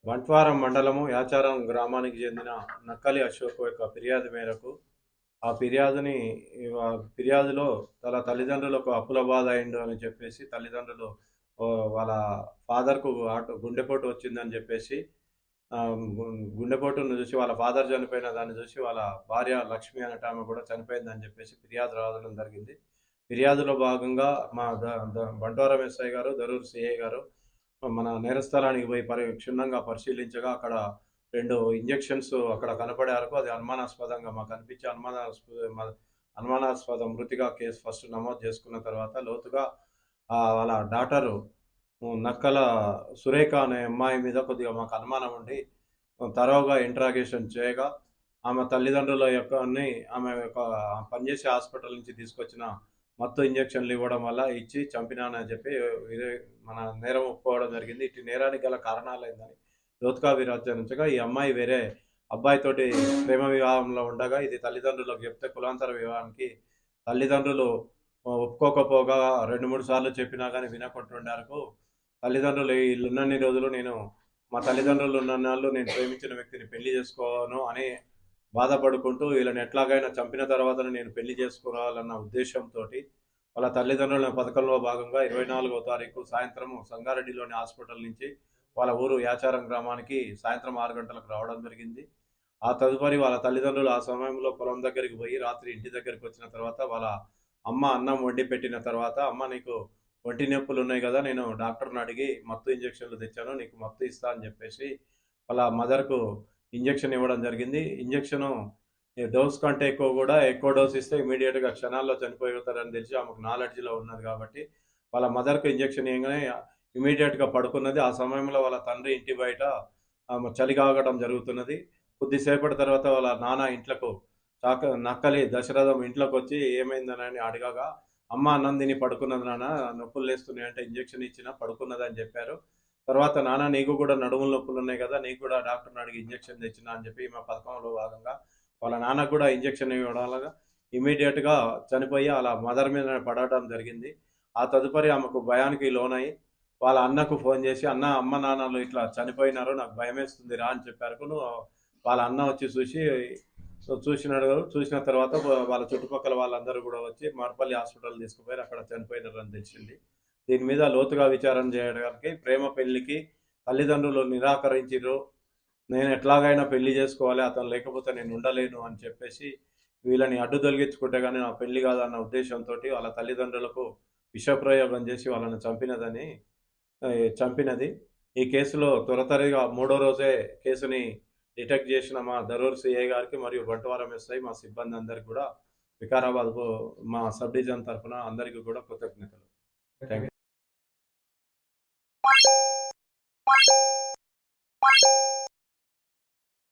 బంట్వారం మండలము యాచారం గ్రామానికి చెందిన నక్కలి అశోక్ యొక్క ఫిర్యాదు మేరకు ఆ ఫిర్యాదులో తన తల్లిదండ్రులకు అప్పుల బాధ అయిండు అని చెప్పేసి తల్లిదండ్రులు వాళ్ళ ఫాదర్కు గుండెపోటు వచ్చిందని చెప్పేసి ఆ, గుండెపోటును చూసి వాళ్ళ ఫాదర్ చనిపోయిన దాన్ని చూసి వాళ్ళ భార్య లక్ష్మి అనేట ఆమె కూడా చనిపోయిందని చెప్పేసి ఫిర్యాదు రావడం జరిగింది. ఫిర్యాదులో భాగంగా మా బంట్వారం ఎస్ఐ గారు, దరూర్ సిఐ గారు మన నేరస్థలానికి పోయి క్షుణ్ణంగా పరిశీలించగా అక్కడ 2 ఇంజెక్షన్స్ అక్కడ కనపడే వరకు అది అనుమానాస్పదంగా మాకు అనిపించి అనుమానాస్పద మృతిగా కేసు ఫస్ట్ నమోదు చేసుకున్న తర్వాత లోతుగా వాళ్ళ డాటరు నక్కల సురేఖ అనే అమ్మాయి మీద కొద్దిగా మాకు అనుమానం ఉండి తరోగా ఇంట్రాగేషన్ చేయగా ఆమె తల్లిదండ్రుల ఆమె యొక్క పనిచేసే హాస్పిటల్ నుంచి తీసుకొచ్చిన మత్తు ఇంజెక్షన్లు ఇవ్వడం వల్ల ఇచ్చి చంపినానని చెప్పి మన నేరం ఒప్పుకోవడం జరిగింది. ఇటు నేరానికి గల కారణాలైందని లోతుగా విచారించగా ఈ అమ్మాయి వేరే అబ్బాయితోటి ప్రేమ వివాహంలో ఉండగా ఇది తల్లిదండ్రులకు చెప్తే కులాంతర వివాహానికి తల్లిదండ్రులు ఒప్పుకోకపోగా 2-3 సార్లు చెప్పినా కానీ వినకుంటుండారు. తల్లిదండ్రులు వీళ్ళున్నన్ని రోజులు మా తల్లిదండ్రులు ఉన్నన్నాళ్ళు నేను ప్రేమించిన వ్యక్తిని పెళ్లి చేసుకోను అని బాధపడుకుంటూ వీళ్ళని ఎట్లాగైనా చంపిన తర్వాత నేను పెళ్లి చేసుకోవాలన్న ఉద్దేశంతో వాళ్ళ తల్లిదండ్రుల పథకంలో భాగంగా 24వ తారీఖు సాయంత్రం సంగారెడ్డిలోని హాస్పిటల్ నుంచి వాళ్ళ ఊరు యాచారం గ్రామానికి సాయంత్రం 6 గంటలకు రావడం జరిగింది. ఆ తదుపరి వాళ్ళ తల్లిదండ్రులు ఆ సమయంలో పొలం దగ్గరికి పోయి రాత్రి ఇంటి దగ్గరికి వచ్చిన తర్వాత వాళ్ళ అమ్మ అన్నం వండి పెట్టిన తర్వాత, అమ్మ నీకు ఒంటి నొప్పులు ఉన్నాయి కదా, నేను డాక్టర్ని అడిగి మత్తు ఇంజక్షన్లు తెచ్చాను, నీకు మత్తు ఇస్తా అని చెప్పేసి వాళ్ళ మదర్కు ఇంజక్షన్ ఇవ్వడం జరిగింది. ఇంజక్షను డోస్ కంటే ఎక్కువ డోస్ ఇస్తే ఇమీడియట్గా క్షణాల్లో చనిపోతారని తెలిసి ఆమెకు నాలెడ్జ్లో ఉన్నది కాబట్టి వాళ్ళ మదర్కు ఇంజక్షన్ ఇవ్వగానే ఇమీడియట్గా పడుకున్నది. ఆ సమయంలో వాళ్ళ తండ్రి ఇంటి బయట చలి కాగడం జరుగుతున్నది. కొద్దిసేపటి తర్వాత వాళ్ళ నాన్న ఇంట్లకు నక్కలి దశరథం ఇంట్లోకి వచ్చి ఏమైందని అడగగా, అమ్మ అన్నం తిని పడుకున్నది నాన్న, నొప్పులు లేస్తున్నాయి అంటే ఇంజక్షన్ ఇచ్చినా పడుకున్నదని చెప్పారు. తర్వాత నాన్న నీకు కూడా నడుముల నొప్పులు ఉన్నాయి కదా, నీకు కూడా డాక్టర్ని అడిగి ఇంజక్షన్ తెచ్చినా అని చెప్పి మా పథకంలో భాగంగా వాళ్ళ నాన్నకు కూడా ఇంజక్షన్ ఇవ్వడం వల్ల ఇమీడియట్గా చనిపోయి అలా మదర్ మీద పడటం జరిగింది. ఆ తదుపరి ఆమెకు భయానికి లోనై వాళ్ళ అన్నకు ఫోన్ చేసి, అమ్మ నాన్నలు ఇట్లా చనిపోయినారు, నాకు భయమేస్తుంది రా అని చెప్పారు. వాళ్ళ అన్న వచ్చి చూసిన తర్వాత వాళ్ళ చుట్టుపక్కల వాళ్ళందరూ కూడా వచ్చి మార్పల్లి హాస్పిటల్ తీసుకుపోయారు. అక్కడ చనిపోయినారని తెలిసింది. దీని మీద లోతుగా విచారణ చేయడానికి ప్రేమ పెళ్లికి తల్లిదండ్రులు నిరాకరించారు. నేను ఎట్లాగైనా పెళ్లి చేసుకోవాలి, అతను లేకపోతే నేను ఉండలేను అని చెప్పేసి వీళ్ళని అడ్డు తొలగించుకుంటే కానీ నా పెళ్లి కాదన్న ఉద్దేశంతో వాళ్ళ తల్లిదండ్రులకు విషప్రయోగం చేసి వాళ్ళని చంపినది. ఈ కేసులో త్వరతరిగా 3వ రోజే కేసుని డిటెక్ట్ చేసిన మా దరూర్ సిఐ గారికి మరియు బంట్వారం ఎస్ఐ మా సిబ్బంది అందరికీ కూడా వికారాబాద్ మా సబ్ డివిజన్ తరఫున అందరికీ కూడా కృతజ్ఞతలు.